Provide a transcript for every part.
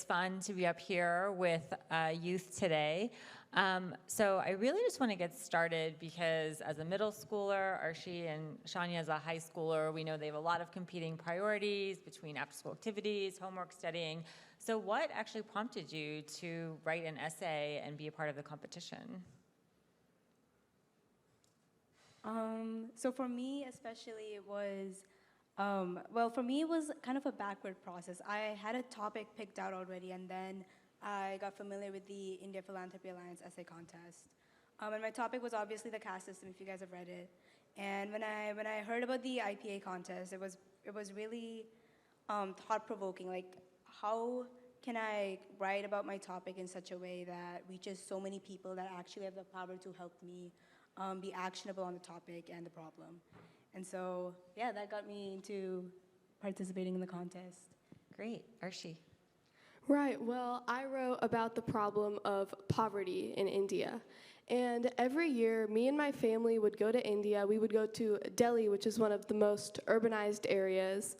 fun to be up here with youth today. So I really just want to get started because as a middle schooler, Aarshi and Shaunya as a high schooler, we know they have a lot of competing priorities between after-school activities, homework, studying. So what actually prompted you to write an essay and be a part of the competition? So for me, especially, it was, well, for me, it was kind of a backward process. I had a topic picked out already, and then I got familiar with the India Philanthropy Alliance essay contest. And my topic was obviously the caste system, if you guys have read it. And when I heard about the IPA contest, it was really thought-provoking. Like, how can I write about my topic in such a way that reaches so many people that actually have the power to help me be actionable on the topic and the problem? And so, yeah, that got me into participating in the contest. Great. Aarshi. Right, well, I wrote about the problem of poverty in India. And every year, me and my family would go to India. We would go to Delhi, which is one of the most urbanized areas.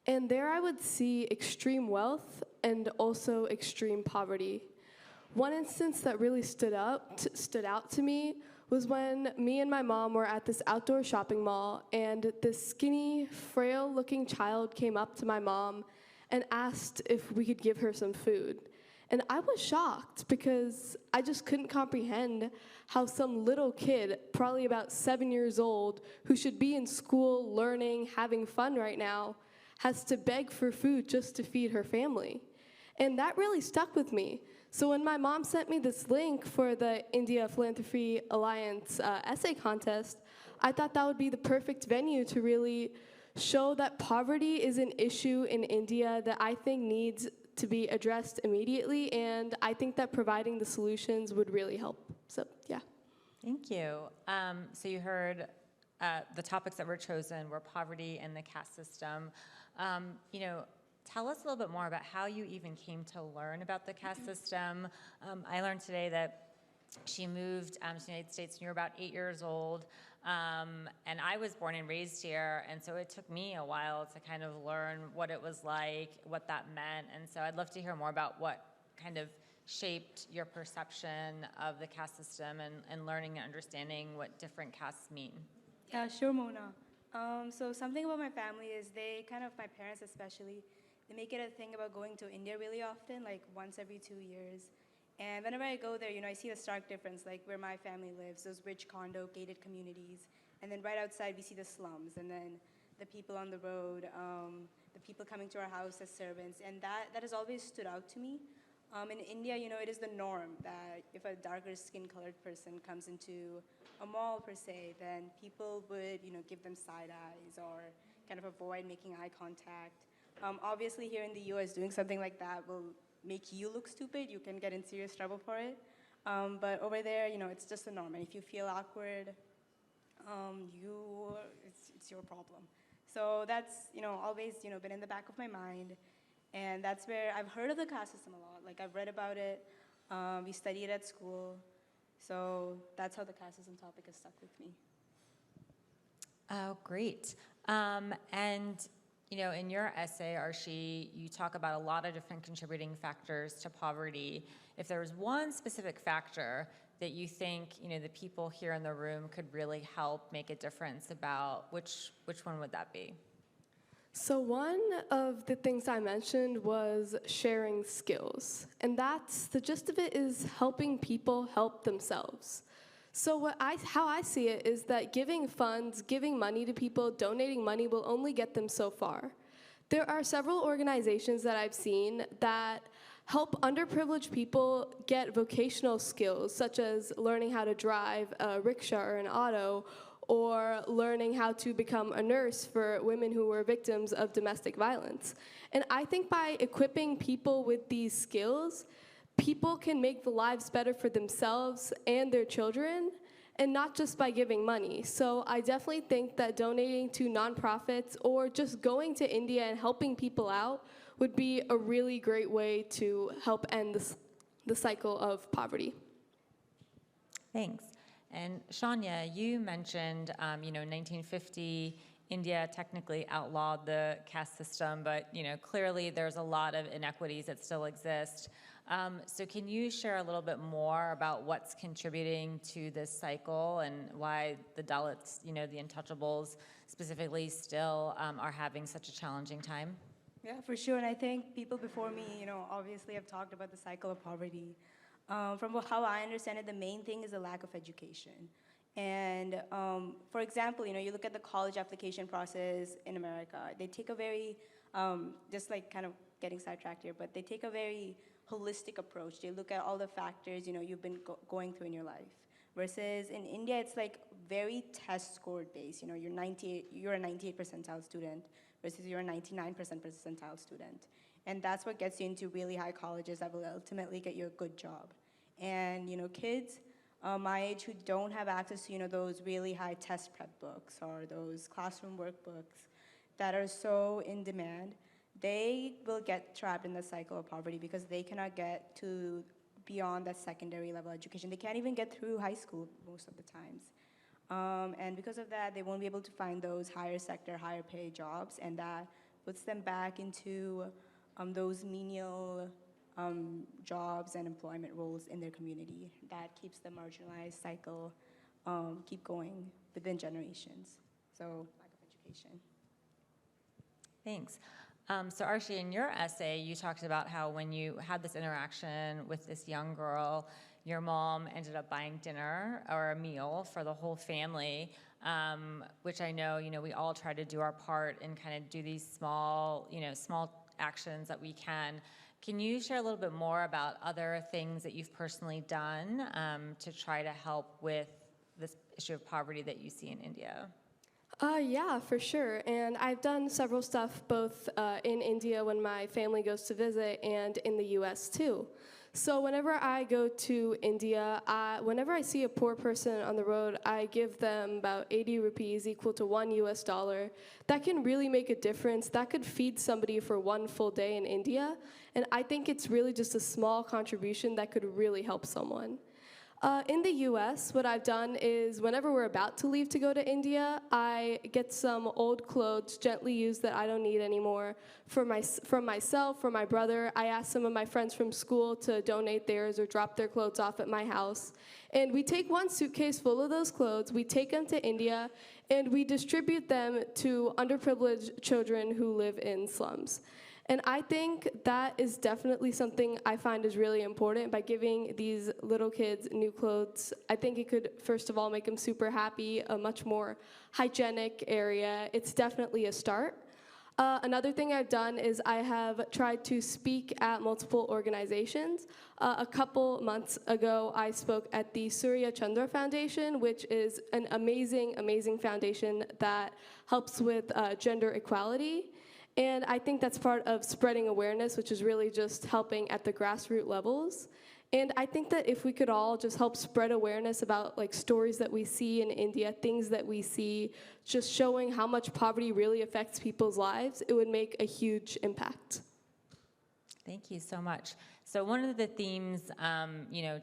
And there I would see extreme wealth and also extreme poverty. One instance that really stood out to me was when me and my mom were at this outdoor shopping mall, and this skinny, frail-looking child came up to my mom and asked if we could give her some food. And I was shocked because I just couldn't comprehend how some little kid, probably about 7 years old, who should be in school, learning, having fun right now, has to beg for food just to feed her family. And that really stuck with me. So when my mom sent me this link for the India Philanthropy Alliance essay contest, I thought that would be the perfect venue to really show that poverty is an issue in India that I think needs to be addressed immediately, and I think that providing the solutions would really help. So, yeah. Thank you. So you heard the topics that were chosen were poverty and the caste system. Tell us a little bit more about how you even came to learn about the caste system. I learned today that she moved to the United States when you were about 8 years old, and I was born and raised here, and so it took me a while to kind of learn what it was like, what that meant, and so I'd love to hear more about what kind of shaped your perception of the caste system and learning and understanding what different castes mean. Yeah, sure, Mona. So something about my family is my parents especially, they make it a thing about going to India really often, like once every 2 years. And whenever I go there, I see the stark difference, like where my family lives, those rich condo gated communities. And then right outside, we see the slums, and then the people on the road, the people coming to our house as servants. And that has always stood out to me. In India, it is the norm that if a darker skin-colored person comes into a mall, per se, then people would, give them side eyes or kind of avoid making eye contact. Obviously, here in the US, doing something like that will make you look stupid. You can get in serious trouble for it. But over there, it's just the norm. And if you feel awkward, it's your problem. So that's, always, been in the back of my mind. And that's where I've heard of the caste system a lot. Like, I've read about it. We study it at school. So that's how the caste system topic has stuck with me. Oh, great. In your essay, Aarshi, you talk about a lot of different contributing factors to poverty. If there was one specific factor that you think, the people here in the room could really help make a difference about, which one would that be? So one of the things I mentioned was sharing skills. And the gist of it is helping people help themselves. So how I see it is that giving funds, giving money to people, donating money will only get them so far. There are several organizations that I've seen that help underprivileged people get vocational skills, such as learning how to drive a rickshaw or an auto, or learning how to become a nurse for women who were victims of domestic violence. And I think by equipping people with these skills, people can make the lives better for themselves and their children, and not just by giving money. So I definitely think that donating to nonprofits or just going to India and helping people out would be a really great way to help end the cycle of poverty. Thanks. And Shaunya, you mentioned, 1950 India technically outlawed the caste system, but clearly there's a lot of inequities that still exist. So can you share a little bit more about what's contributing to this cycle and why the Dalits, the untouchables specifically, still are having such a challenging time? Yeah, for sure. And I think people before me, obviously have talked about the cycle of poverty. From how I understand it, the main thing is the lack of education. And for example, you look at the college application process in America. They take a very, just like kind of getting sidetracked here, but they take a very holistic approach. They look at all the factors, you've been going through in your life. Versus in India, it's like very test scored based. You're a 98 percentile student versus you're a 99% percentile student. And that's what gets you into really high colleges that will ultimately get you a good job. And kids my age who don't have access to those really high test prep books or those classroom workbooks that are so in demand, they will get trapped in the cycle of poverty because they cannot get to beyond that secondary level education. They can't even get through high school most of the times. And because of that, they won't be able to find those higher sector, higher paid jobs, and that puts them back into those menial jobs and employment roles in their community. That keeps the marginalized cycle keep going within generations. So lack of education. Thanks. So Aarshi, in your essay, you talked about how when you had this interaction with this young girl, your mom ended up buying dinner or a meal for the whole family, which I know, we all try to do our part and kind of do these small actions that we can. Can you share a little bit more about other things that you've personally done to try to help with this issue of poverty that you see in India? Yeah, for sure. And I've done several stuff both in India when my family goes to visit and in the US too. So whenever I go to India, whenever I see a poor person on the road, I give them about 80 rupees, equal to $1. That can really make a difference. That could feed somebody for one full day in India. And I think it's really just a small contribution that could really help someone. In the US, what I've done is whenever we're about to leave to go to India, I get some old clothes, gently used that I don't need anymore, from myself, for my brother. I ask some of my friends from school to donate theirs or drop their clothes off at my house. And we take one suitcase full of those clothes, we take them to India, and we distribute them to underprivileged children who live in slums. And I think that is definitely something I find is really important. By giving these little kids new clothes, I think it could, first of all, make them super happy, a much more hygienic area. It's definitely a start. Another thing I've done is I have tried to speak at multiple organizations. A couple months ago, I spoke at the Surya Chandra Foundation, which is an amazing, amazing foundation that helps with gender equality. And I think that's part of spreading awareness, which is really just helping at the grassroots levels. And I think that if we could all just help spread awareness about stories that we see in India, things that we see, just showing how much poverty really affects people's lives, it would make a huge impact. Thank you so much. So one of the themes,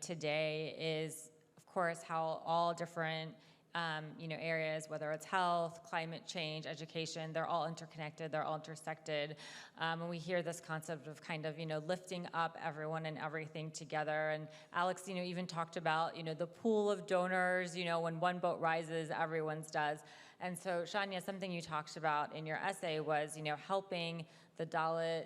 today is, of course, how all different areas, whether it's health, climate change, education, they're all interconnected, they're all intersected. And we hear this concept of kind of, lifting up everyone and everything together. And Alex, even talked about, the pool of donors, when one boat rises, everyone's does. And so, Shaunya, something you talked about in your essay was, helping the Dalit,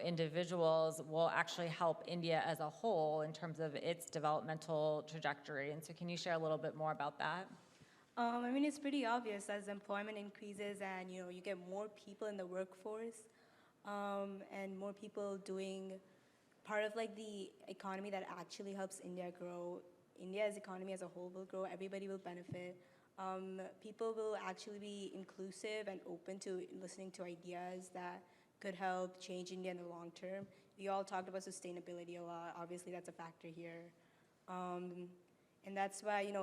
individuals will actually help India as a whole in terms of its developmental trajectory. And so can you share a little bit more about that? It's pretty obvious as employment increases and you get more people in the workforce and more people doing part of the economy that actually helps India grow. India's economy as a whole will grow. Everybody will benefit. People will actually be inclusive and open to listening to ideas that could help change India in the long term. We all talked about sustainability a lot. Obviously, that's a factor here. And that's why,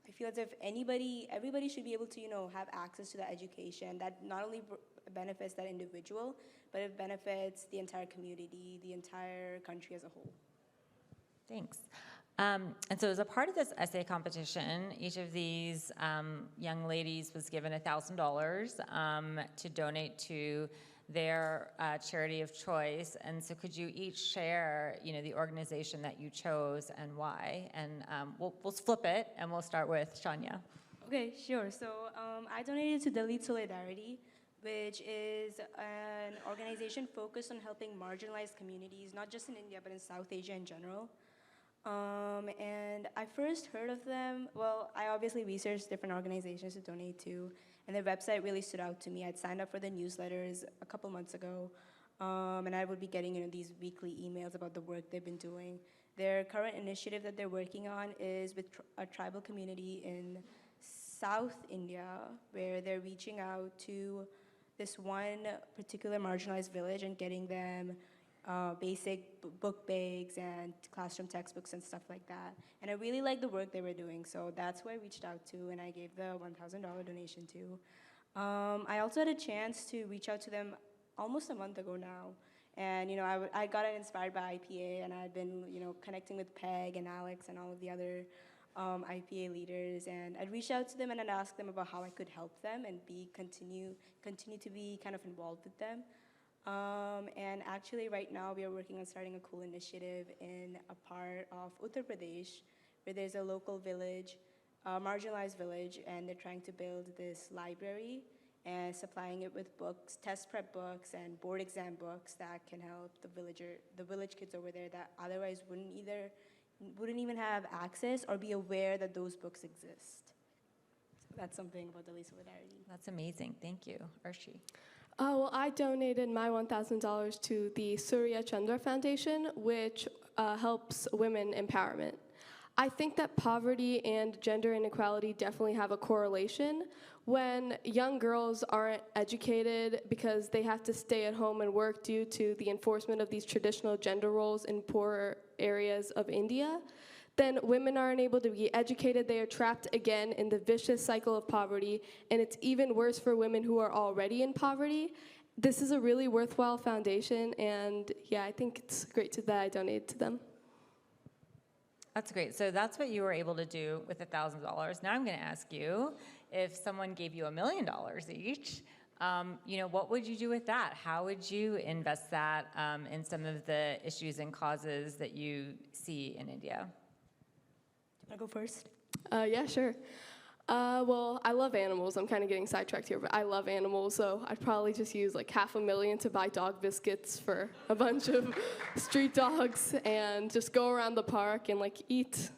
I feel as if everybody should be able to, have access to that education that not only benefits that individual, but it benefits the entire community, the entire country as a whole. Thanks. And so as a part of this essay competition, each of these young ladies was given $1,000 to donate to their charity of choice. And so could you each share, the organization that you chose and why? And we'll flip it, and we'll start with Shaunya. Okay, sure. So I donated to Dalit Solidarity, which is an organization focused on helping marginalized communities, not just in India, but in South Asia in general. And I first heard of them, I obviously researched different organizations to donate to, and their website really stood out to me. I'd signed up for the newsletters a couple months ago, and I would be getting these weekly emails about the work they've been doing. Their current initiative that they're working on is with a tribal community in South India, where they're reaching out to this one particular marginalized village and getting them basic book bags and classroom textbooks and stuff like that. And I really liked the work they were doing, so that's who I reached out to, and I gave the $1,000 donation to. I also had a chance to reach out to them almost a month ago now. And I got inspired by IPA, and I'd been connecting with Peg and Alex and all of the other IPA leaders, and I'd reach out to them and I'd ask them about how I could help them and continue to be kind of involved with them. And actually right now we are working on starting a cool initiative in a part of Uttar Pradesh where there's a local village, marginalized village, and they're trying to build this library and supplying it with books, test prep books and board exam books that can help the village kids over there that otherwise wouldn't even have access or be aware that those books exist. So that's something about the Solidarity. That's amazing. Thank you. Aarshi. I donated my $1,000 to the Surya Chandra Foundation, which helps women empowerment. I think that poverty and gender inequality definitely have a correlation. When young girls aren't educated because they have to stay at home and work due to the enforcement of these traditional gender roles in poorer areas of India, then women aren't able to be educated. They are trapped again in the vicious cycle of poverty, and it's even worse for women who are already in poverty. This is a really worthwhile foundation, and yeah, I think it's great that I donated to them. That's great. So that's what you were able to do with $1,000. Now I'm going to ask you, if someone gave you $1 million each, what would you do with that? How would you invest that in some of the issues and causes that you see in India? I'll go first. Yeah, sure. I love animals. I'm kind of getting sidetracked here, but I love animals, so I'd probably just use like $500,000 to buy dog biscuits for a bunch of street dogs and just go around the park and eat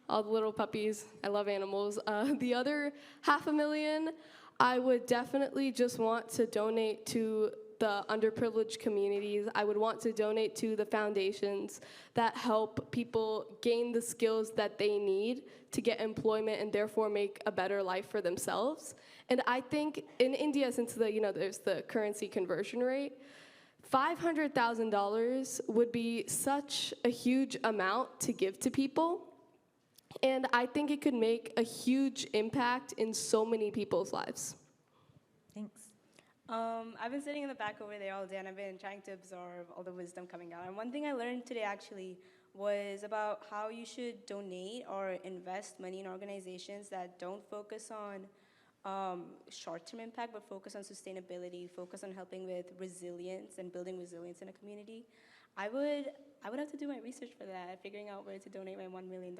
all the little puppies. I love animals. The other $500,000, I would definitely just want to donate to the underprivileged communities. I would want to donate to the foundations that help people gain the skills that they need to get employment and therefore make a better life for themselves. And I think in India, since there's the currency conversion rate, $500,000 would be such a huge amount to give to people. And I think it could make a huge impact in so many people's lives. Thanks. I've been sitting in the back over there all day, and I've been trying to absorb all the wisdom coming out. And one thing I learned today actually was about how you should donate or invest money in organizations that don't focus on short-term impact, but focus on sustainability, focus on helping with resilience and building resilience in a community. I would have to do my research for that, figuring out where to donate my $1 million.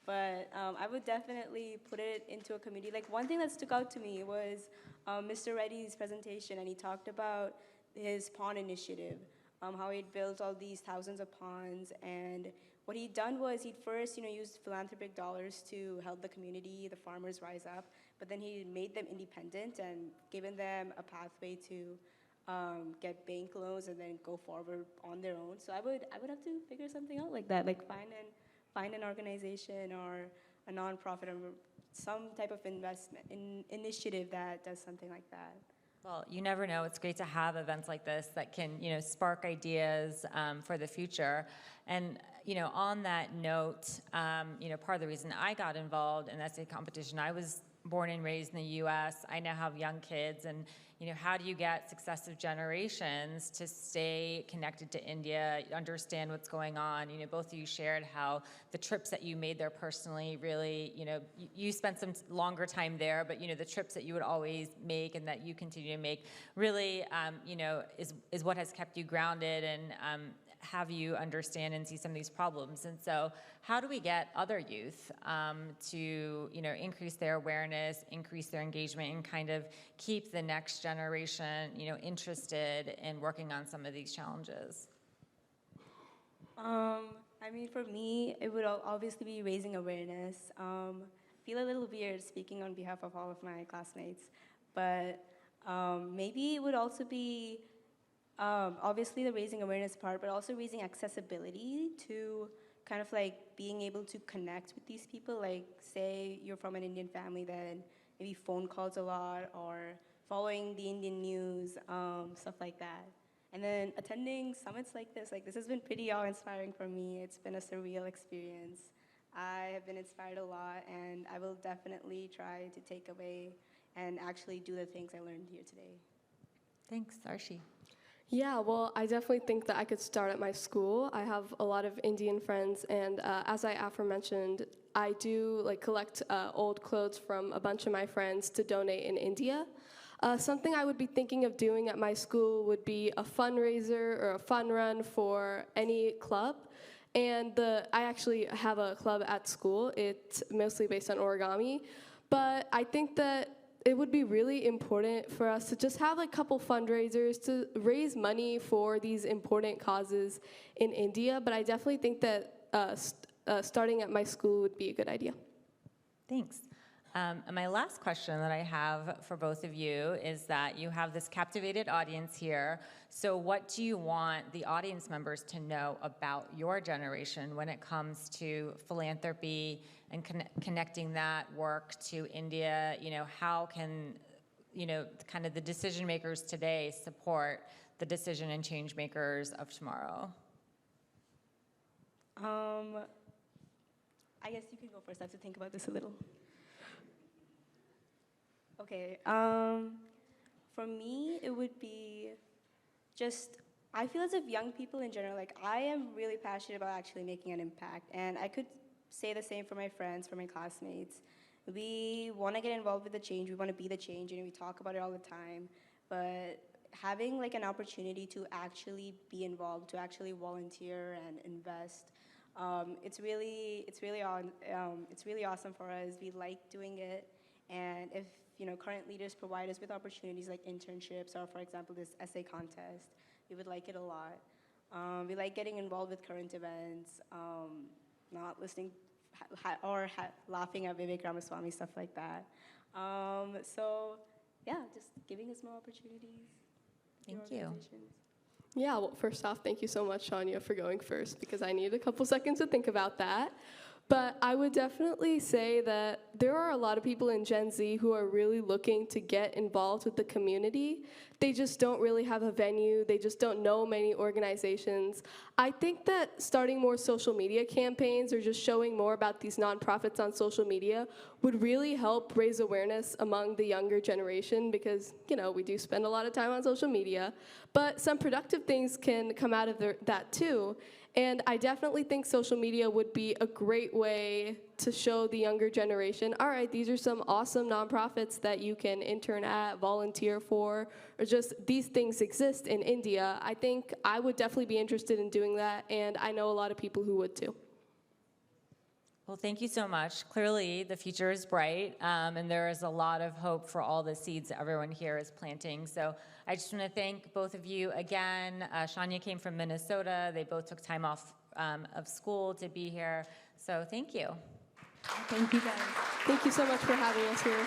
But I would definitely put it into a community. One thing that stuck out to me was Mr. Reddy's presentation, and he talked about his pond initiative, how he'd built all these thousands of ponds, and what he'd done was he'd first, used philanthropic dollars to help the community, the farmers rise up, but then he made them independent and given them a pathway to get bank loans and then go forward on their own. So I would have to figure something out like that, find an organization or a nonprofit or some type of initiative that does something like that. Well, you never know. It's great to have events like this that can, spark ideas for the future. And, on that note, part of the reason I got involved in the essay competition, I was born and raised in the U.S. I now have young kids, and how do you get successive generations to stay connected to India, understand what's going on? Both of you shared how the trips that you made there personally really, you spent some longer time there, but the trips that you would always make and that you continue to make really, is what has kept you grounded and have you understand and see some of these problems. And so how do we get other youth to increase their awareness, increase their engagement, and kind of keep the next generation interested in working on some of these challenges? I mean, for me, it would obviously be raising awareness. Feel a little weird speaking on behalf of all of my classmates, but maybe it would also be obviously the raising awareness part, but also raising accessibility to kind of like being able to connect with these people. Like, say you're from an Indian family, then maybe phone calls a lot or following the Indian news, stuff like that. And then attending summits like this has been pretty awe-inspiring for me. It's been a surreal experience. I have been inspired a lot, and I will definitely try to take away and actually do the things I learned here today. Thanks, Aarshi. Yeah, well, I definitely think that I could start at my school. I have a lot of Indian friends, and as I aforementioned, I do collect old clothes from a bunch of my friends to donate in India. Something I would be thinking of doing at my school would be a fundraiser or a fun run for any club. And I actually have a club at school. It's mostly based on origami. But I think that it would be really important for us to just have a couple fundraisers to raise money for these important causes in India. But I definitely think that starting at my school would be a good idea. Thanks. And my last question that I have for both of you is that you have this captivated audience here. So what do you want the audience members to know about your generation when it comes to philanthropy and connecting that work to India? How can, kind of the decision makers today support the decision and change makers of tomorrow? I guess you can go first. I have to think about this a little. Okay, for me, it would be just, I feel as if young people in general, I am really passionate about actually making an impact, and I could say the same for my friends, for my classmates. We want to get involved with the change, we want to be the change, we talk about it all the time, but having an opportunity to actually be involved, to actually volunteer and invest, it's really awesome for us. We like doing it, and if current leaders provide us with opportunities like internships or, for example, this essay contest, we would like it a lot. We like getting involved with current events, not listening or laughing at Vivek Ramaswamy, stuff like that. So, yeah, just giving us more opportunities. Thank you. Yeah, well, first off, thank you so much, Shaunya, for going first, because I need a couple seconds to think about that. But I would definitely say that there are a lot of people in Gen Z who are really looking to get involved with the community. They just don't really have a venue. They just don't know many organizations. I think that starting more social media campaigns or just showing more about these nonprofits on social media would really help raise awareness among the younger generation because, we do spend a lot of time on social media. But some productive things can come out of that too. And I definitely think social media would be a great way to show the younger generation, all right, these are some awesome nonprofits that you can intern at, volunteer for, or just these things exist in India. I think I would definitely be interested in doing that, and I know a lot of people who would too. Well, thank you so much. Clearly, the future is bright, and there is a lot of hope for all the seeds that everyone here is planting. So I just want to thank both of you again. Shaunya came from Minnesota. They both took time off of school to be here. So thank you. Thank you, guys. Thank you so much for having us here.